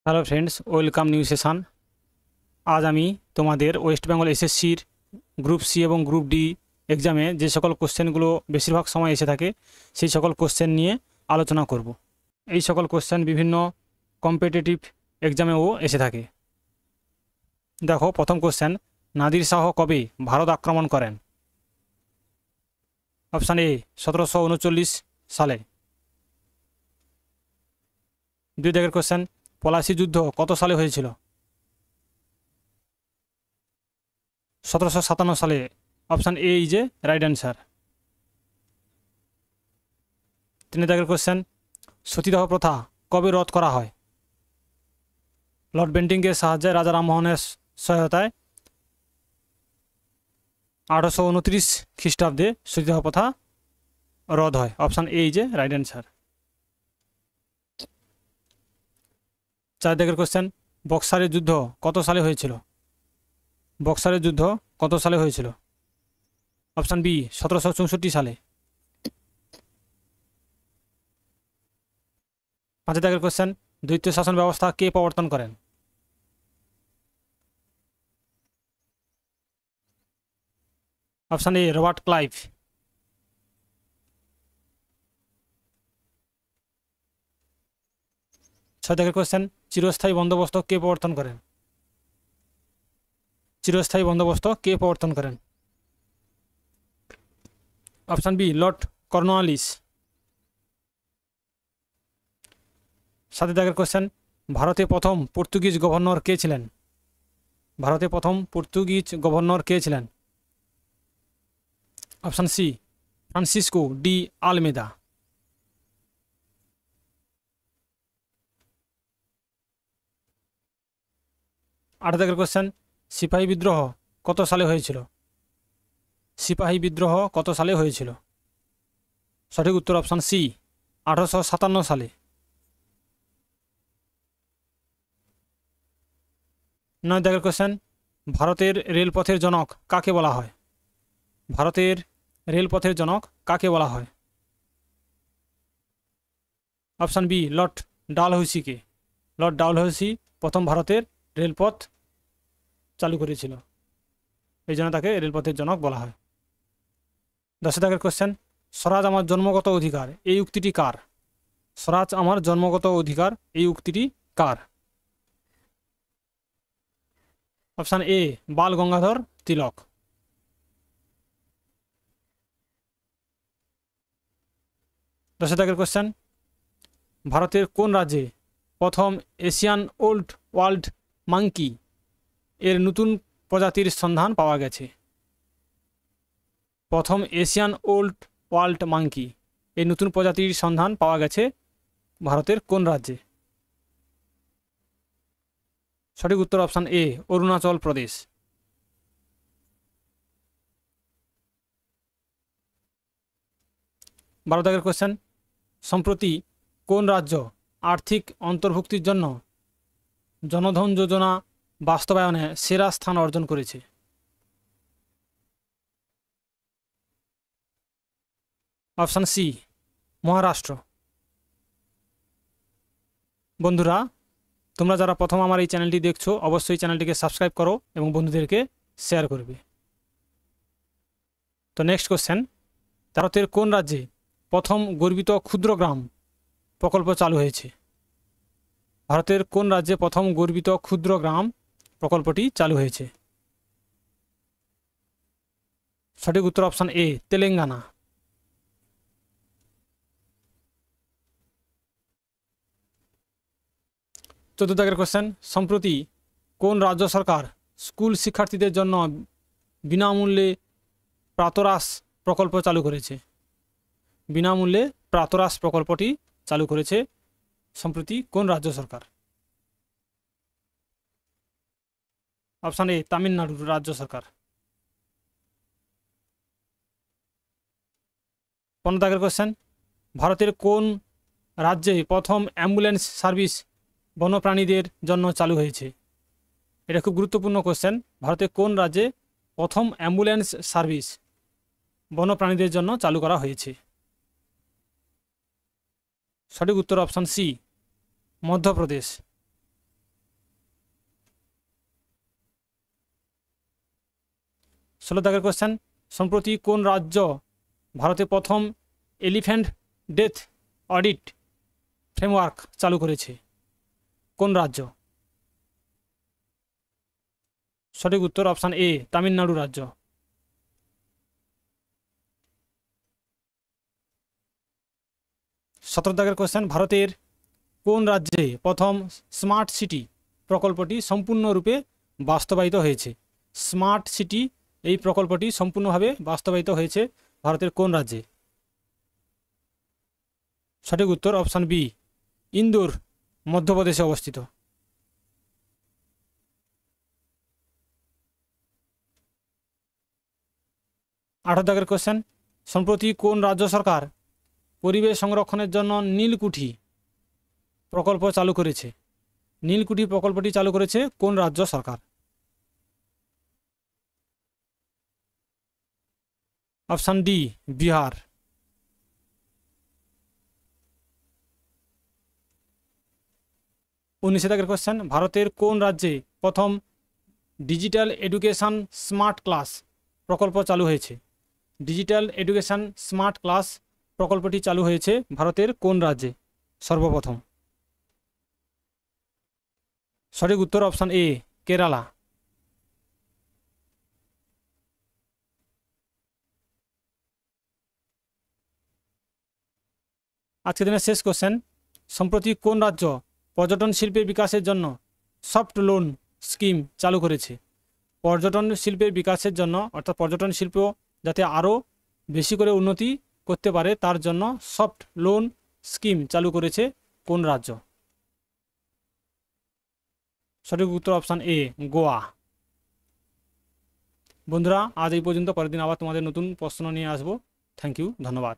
Hello friends, welcome new session. আজ আমি তোমাদের ওয়েস্ট বেঙ্গল এসএসসির গ্রুপ সি এবং গ্রুপ ডি এক্সামে যে সকল কোশ্চেনগুলো বেশিরভাগ সময় এসে থাকে সেই সকল কোশ্চেন নিয়ে আলোচনা করব। এই সকল কোশ্চেন বিভিন্ন কম্পিটিটিভ এক্সামেও এসে থাকে। দেখো, প্রথম কোশ্চেন, নাদির শাহ কবে ভারত আক্রমণ করেন? অপশান এ 1739 সালে। দুই দাগের কোশ্চেন, পলাশি যুদ্ধ কত সালে হয়েছিল? 1757 সালে। Option A is a right answer. তিন দাগের কোশ্চেন, সতীদাহ প্রথা কবে রদ করা হয়? লর্ড বেন্টিংয়ের সাহায্যে রাজা রামমোহনের সহায়তায় 1829 খ্রিস্টাব্দে সতীদাহ প্রথা রদ হয়। Option A is a right answer. চার দাগের কোশ্চেন, বক্সারের যুদ্ধ কত সালে হয়েছিল? বক্সারের যুদ্ধ কত সালে হয়েছিল? অপশান বি 1764 সালে। পাঁচ দাগের কোশ্চেন, দ্বৈত শাসন ব্যবস্থা কে প্রবর্তন করেন? Option A Robert Clive. ছয় দাগের কোশ্চেন, চিরস্থায়ী বন্দোবস্ত কে প্রবর্তন করেন? চিরস্থায়ী বন্দোবস্ত কে প্রবর্তন করেন? Option B lord Cornwallis. সাত দাগের কোশ্চেন, ভারতে প্রথম পর্তুগিজ গভর্নর কে ছিলেন? ভারতে প্রথম পর্তুগিজ গভর্নর কে ছিলেন? Option C Francisco de Almeida. আট দাগের কোশ্চেন, সিপাহী বিদ্রোহ কত সালে হয়েছিল? সিপাহী বিদ্রোহ কত সালে হয়েছিল? সঠিক উত্তর অপশান সি 1857 সালে। নয় দাগের কোশ্চেন, ভারতের রেলপথের জনক কাকে বলা হয়? ভারতের রেলপথের জনক কাকে বলা হয়? অপশান বি লর্ড ডালহৌসিকে। লর্ড ডালহৌসি প্রথম ভারতের রেলপথ চালু করেছিল, এই জন্য তাকে রেলপথের জনক বলা হয়। 10 দাগের কোশ্চেন, স্বরাজ আমার জন্মগত অধিকার এই উক্তিটি কার? স্বরাজ আমার জন্মগত অধিকার এই উক্তিটি কার? অপশান এ বাল গঙ্গাধর তিলক। 10 দাগের কোশ্চেন, ভারতের কোন রাজ্যে প্রথম এশিয়ান ওল্ড ওয়ার্ল্ড মাঙ্কি এর নতুন প্রজাতির সন্ধান পাওয়া গেছে? প্রথম এশিয়ান ওল্ড ওয়ার্ল্ড মাঙ্কি এই নতুন প্রজাতির সন্ধান পাওয়া গেছে ভারতের কোন রাজ্যে? সঠিক উত্তর অপশান এ অরুণাচল প্রদেশ। 12 দাগের কোশ্চেন, সম্প্রতি কোন রাজ্য আর্থিক অন্তর্ভুক্তির জন্য জনধন যোজনা বাস্তবায়নে সেরা স্থান অর্জন করেছে? Option C Maharashtra. বন্ধুরা, তোমরা যারা প্রথম আমার এই চ্যানেলটি দেখছো অবশ্যই চ্যানেলটিকে সাবস্ক্রাইব করো এবং বন্ধুদেরকে শেয়ার করবে। তো নেক্সট কোশ্চেন, ভারতের কোন রাজ্যে প্রথম গর্বিত ক্ষুদ্র গ্রাম প্রকল্প চালু হয়েছে? ভারতের কোন রাজ্যে প্রথম গর্বিত ক্ষুদ্র গ্রাম প্রকল্পটি চালু হয়েছে? সঠিক উত্তর অপশান এ তেলেঙ্গানা। 14 দাগের কোশ্চেন, সম্প্রতি কোন রাজ্য সরকার স্কুল শিক্ষার্থীদের জন্য বিনামূল্যে প্রাতরাশ প্রকল্প চালু করেছে? বিনামূল্যে প্রাতরাশ প্রকল্পটি চালু করেছে সম্প্রতি কোন রাজ্য সরকার? অপশান এ তামিলনাড়ুর রাজ্য সরকার। 15 দাগের কোশ্চেন, ভারতের কোন রাজ্যে প্রথম অ্যাম্বুলেন্স সার্ভিস বন্যপ্রাণীদের জন্য চালু হয়েছে? এটা খুব গুরুত্বপূর্ণ কোশ্চেন। ভারতের কোন রাজ্যে প্রথম অ্যাম্বুলেন্স সার্ভিস বন্যপ্রাণীদের জন্য চালু করা হয়েছে? সঠিক উত্তর অপশান সি মধ্যপ্রদেশ। 16 দাগের কোশ্চেন, সম্প্রতি কোন রাজ্য ভারতে প্রথম এলিফ্যান্ট ডেথ অডিট ফ্রেমওয়ার্ক চালু করেছে? কোন রাজ্য? সঠিক উত্তর অপশান এ, তামিলনাড়ু রাজ্য। 17 দাগের কোশ্চেন, ভারতের কোন রাজ্যে প্রথম স্মার্ট সিটি প্রকল্পটি সম্পূর্ণরূপে বাস্তবায়িত হয়েছে? স্মার্ট সিটি এই প্রকল্পটি সম্পূর্ণভাবে বাস্তবায়িত হয়েছে ভারতের কোন রাজ্যে? সঠিক উত্তর অপশান বি, ইন্দোর মধ্যপ্রদেশে অবস্থিত। 18 দাগের কোশ্চেন, সম্প্রতি কোন রাজ্য সরকার পরিবেশ সংরক্ষণের জন্য নীলকুঠি প্রকল্প চালু করেছে? নীলকুঠি প্রকল্পটি চালু করেছে কোন রাজ্য সরকার? Option D, Bihar. 19 দাগের কোশ্চেন, ভারতের কোন রাজ্যে প্রথম ডিজিটাল এডুকেশন স্মার্ট ক্লাস প্রকল্প চালু হয়েছে? ডিজিটাল এডুকেশন স্মার্ট ক্লাস প্রকল্পটি চালু হয়েছে ভারতের কোন রাজ্যে সর্বপ্রথম? সঠিক উত্তর অপশান এ, কেরালা। আজকের দিনের শেষ কোশ্চেন, সম্প্রতি কোন রাজ্য পর্যটন শিল্পের বিকাশের জন্য সফট লোন স্কিম চালু করেছে? পর্যটন শিল্পের বিকাশের জন্য, অর্থাৎ পর্যটন শিল্প যাতে আরও বেশি করে উন্নতি করতে পারে তার জন্য সফট লোন স্কিম চালু করেছে কোন রাজ্য? সঠিক উত্তর অপশান এ, গোয়া। বন্ধুরা, আজ এই পর্যন্ত, পরের দিন আবার তোমাদের নতুন প্রশ্ন নিয়ে আসবো। থ্যাংক ইউ, ধন্যবাদ।